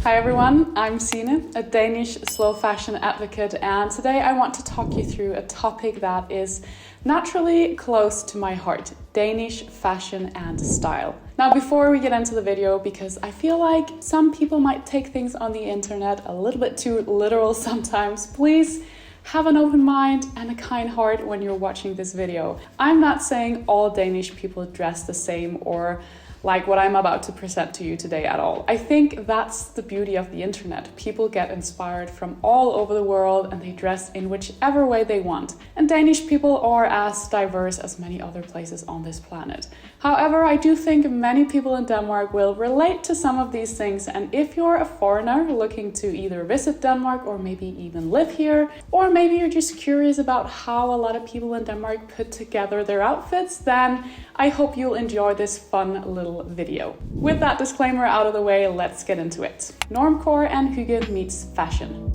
Hi everyone, I'm Signe, a Danish slow fashion advocate, and today I want to talk you through a topic that is naturally close to my heart: Danish fashion and style. Now, before we get into the video, because I feel like some people might take things on the internet a little bit too literal sometimes, please have an open mind and a kind heart when you're watching this video. I'm not saying all Danish people dress the same or like what I'm about to present to you today at all. I think that's the beauty of the internet. People get inspired from all over the world and they dress in whichever way they want. And Danish people are as diverse as many other places on this planet. However, I do think many people in Denmark will relate to some of these things, and if you're a foreigner looking to either visit Denmark or maybe even live here, or maybe you're just curious about how a lot of people in Denmark put together their outfits, then I hope you'll enjoy this fun little video. With that disclaimer out of the way, let's get into it. Normcore and hygge meets fashion.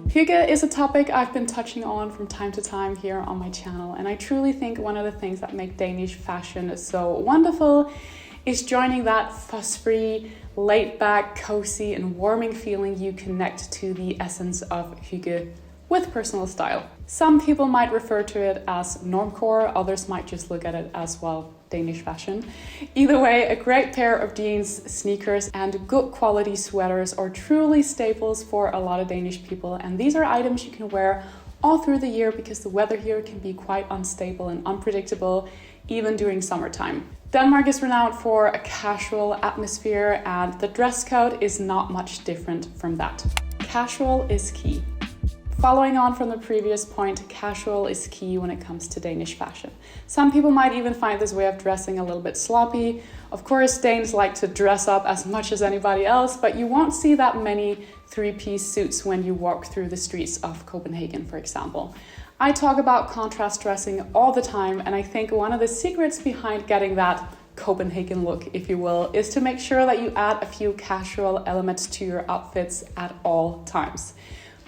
Hygge is a topic I've been touching on from time to time here on my channel, and I truly think one of the things that make Danish fashion so wonderful is joining that fuss-free, laid-back, cozy and warming feeling you connect to the essence of hygge with personal style. Some people might refer to it as Normcore, others might just look at it as, well, Danish fashion. Either way, a great pair of jeans, sneakers and good quality sweaters are truly staples for a lot of Danish people, and these are items you can wear all through the year because the weather here can be quite unstable and unpredictable, even during summertime. Denmark is renowned for a casual atmosphere, and the dress code is not much different from that. Casual is key. Following on from the previous point, casual is key when it comes to Danish fashion. Some people might even find this way of dressing a little bit sloppy. Of course, Danes like to dress up as much as anybody else, but you won't see that many three-piece suits when you walk through the streets of Copenhagen, for example. I talk about contrast dressing all the time, and I think one of the secrets behind getting that Copenhagen look, if you will, is to make sure that you add a few casual elements to your outfits at all times.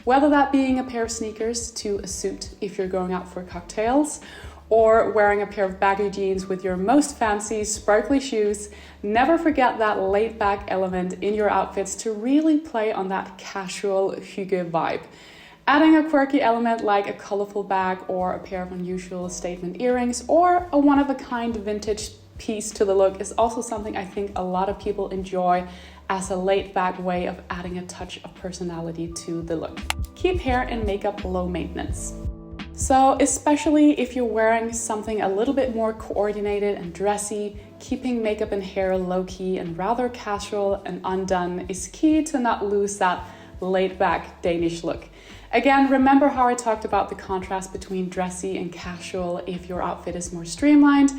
Whether that being a pair of sneakers to a suit if you're going out for cocktails, or wearing a pair of baggy jeans with your most fancy sparkly shoes, never forget that laid-back element in your outfits to really play on that casual hygge vibe. Adding a quirky element like a colorful bag or a pair of unusual statement earrings or a one-of-a-kind vintage piece to the look is also something I think a lot of people enjoy as a laid-back way of adding a touch of personality to the look. Keep hair and makeup low maintenance. So especially if you're wearing something a little bit more coordinated and dressy, keeping makeup and hair low-key and rather casual and undone is key to not lose that laid-back Danish look. Again, remember how I talked about the contrast between dressy and casual. If your outfit is more streamlined,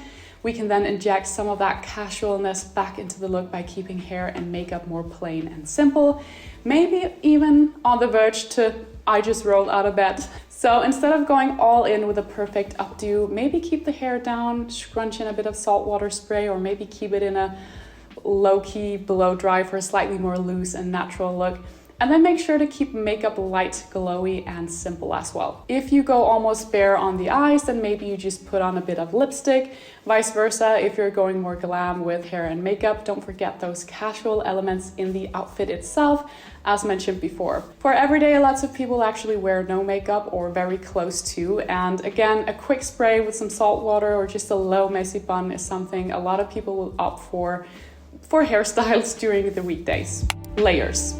we can then inject some of that casualness back into the look by keeping hair and makeup more plain and simple. Maybe even on the verge to I just rolled out of bed. So instead of going all in with a perfect updo, maybe keep the hair down, scrunch in a bit of saltwater spray, or maybe keep it in a low-key blow dry for a slightly more loose and natural look. And then make sure to keep makeup light, glowy, and simple as well. If you go almost bare on the eyes, then maybe you just put on a bit of lipstick. Vice versa, if you're going more glam with hair and makeup, don't forget those casual elements in the outfit itself, as mentioned before. For everyday, lots of people actually wear no makeup or very close to. And again, a quick spray with some salt water or just a low messy bun is something a lot of people will opt for hairstyles during the weekdays. Layers.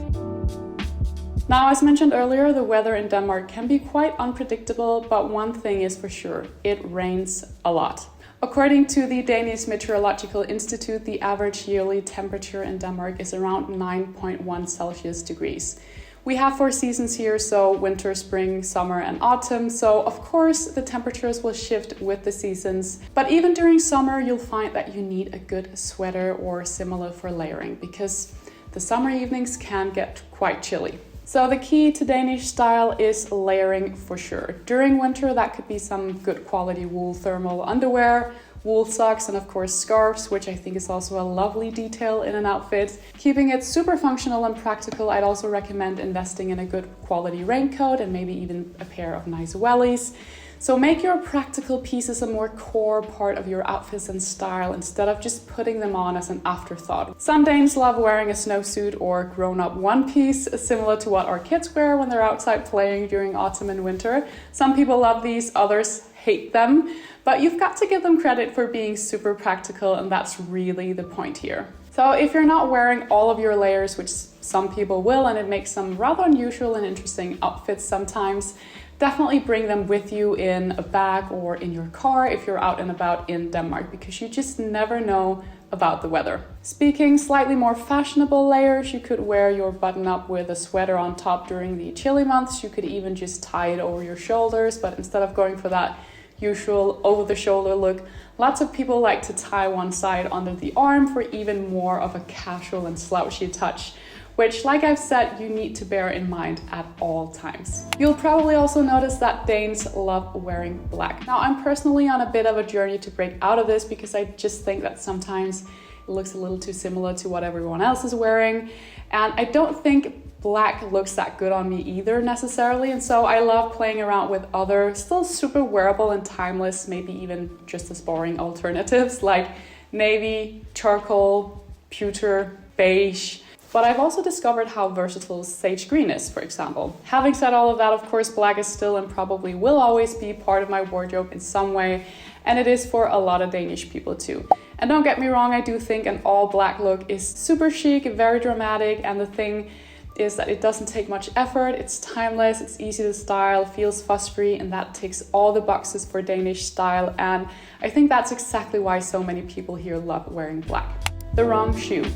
Now, as mentioned earlier, the weather in Denmark can be quite unpredictable, but one thing is for sure, it rains a lot. According to the Danish Meteorological Institute, the average yearly temperature in Denmark is around 9.1 Celsius degrees. We have 4 seasons here, so winter, spring, summer and autumn, so of course the temperatures will shift with the seasons. But even during summer, you'll find that you need a good sweater or similar for layering, because the summer evenings can get quite chilly. So the key to Danish style is layering for sure. During winter, that could be some good quality wool thermal underwear, wool socks, and of course scarves, which I think is also a lovely detail in an outfit. Keeping it super functional and practical, I'd also recommend investing in a good quality raincoat and maybe even a pair of nice wellies. So make your practical pieces a more core part of your outfits and style instead of just putting them on as an afterthought. Some Danes love wearing a snowsuit or grown-up one piece, similar to what our kids wear when they're outside playing during autumn and winter. Some people love these, others hate them, but you've got to give them credit for being super practical, and that's really the point here. So if you're not wearing all of your layers, which some people will, and it makes some rather unusual and interesting outfits sometimes, definitely bring them with you in a bag or in your car if you're out and about in Denmark, because you just never know about the weather. Speaking slightly more fashionable layers, you could wear your button up with a sweater on top during the chilly months. You could even just tie it over your shoulders, but instead of going for that usual over the shoulder look, lots of people like to tie one side under the arm for even more of a casual and slouchy touch, which, like I've said, you need to bear in mind at all times. You'll probably also notice that Danes love wearing black. Now, I'm personally on a bit of a journey to break out of this because I just think that sometimes it looks a little too similar to what everyone else is wearing. And I don't think black looks that good on me either necessarily. And so I love playing around with other, still super wearable and timeless, maybe even just as boring alternatives like navy, charcoal, pewter, beige. But I've also discovered how versatile sage green is, for example. Having said all of that, of course, black is still and probably will always be part of my wardrobe in some way, and it is for a lot of Danish people too. And don't get me wrong, I do think an all black look is super chic, very dramatic, and the thing is that it doesn't take much effort, it's timeless, it's easy to style, feels fuss-free, and that ticks all the boxes for Danish style, and I think that's exactly why so many people here love wearing black. The wrong shoe.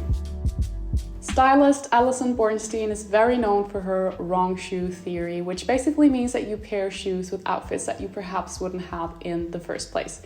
Stylist Alison Bornstein is very known for her wrong shoe theory, which basically means that you pair shoes with outfits that you perhaps wouldn't have in the first place.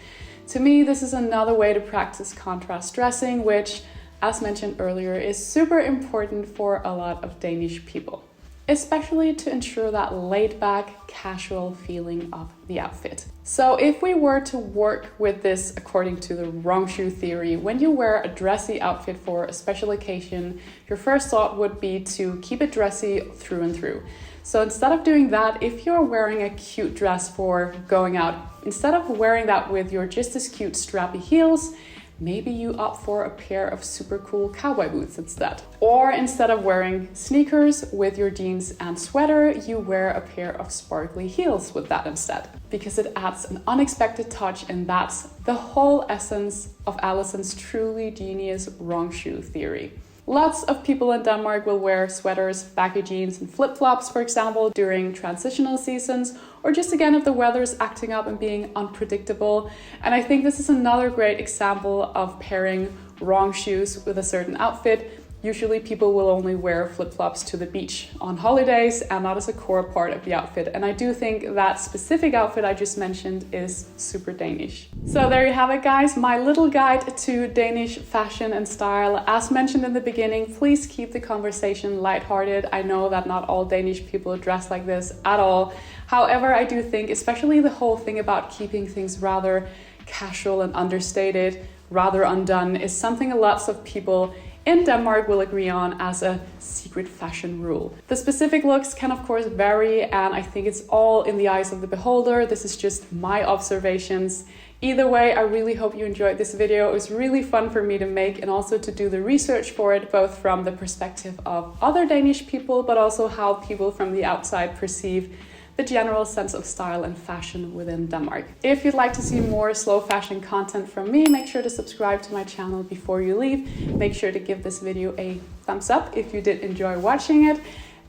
To me, this is another way to practice contrast dressing, which, as mentioned earlier, is super important for a lot of Danish people, especially to ensure that laid-back, casual feeling of the outfit. So if we were to work with this according to the wrong shoe theory, when you wear a dressy outfit for a special occasion, your first thought would be to keep it dressy through and through. So instead of doing that, if you're wearing a cute dress for going out, instead of wearing that with your just as cute strappy heels, maybe you opt for a pair of super cool cowboy boots instead. Or instead of wearing sneakers with your jeans and sweater, you wear a pair of sparkly heels with that instead, because it adds an unexpected touch, and that's the whole essence of Alison's truly genius wrong shoe theory. Lots of people in Denmark will wear sweaters, baggy jeans, and flip-flops, for example, during transitional seasons, or just again if the weather is acting up and being unpredictable. And I think this is another great example of pairing wrong shoes with a certain outfit. Usually people will only wear flip-flops to the beach on holidays and not as a core part of the outfit. And I do think that specific outfit I just mentioned is super Danish. So there you have it, guys, my little guide to Danish fashion and style. As mentioned in the beginning, please keep the conversation lighthearted. I know that not all Danish people dress like this at all. However, I do think, especially the whole thing about keeping things rather casual and understated, rather undone, is something lots of people in Denmark will agree on as a secret fashion rule. The specific looks can of course vary, and I think it's all in the eyes of the beholder. This is just my observations. Either way, I really hope you enjoyed this video. It was really fun for me to make and also to do the research for it, both from the perspective of other Danish people, but also how people from the outside perceive the general sense of style and fashion within Denmark. If you'd like to see more slow fashion content from me, make sure to subscribe to my channel before you leave. Make sure to give this video a thumbs up if you did enjoy watching it.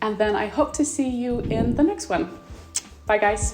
And then I hope to see you in the next one. Bye guys.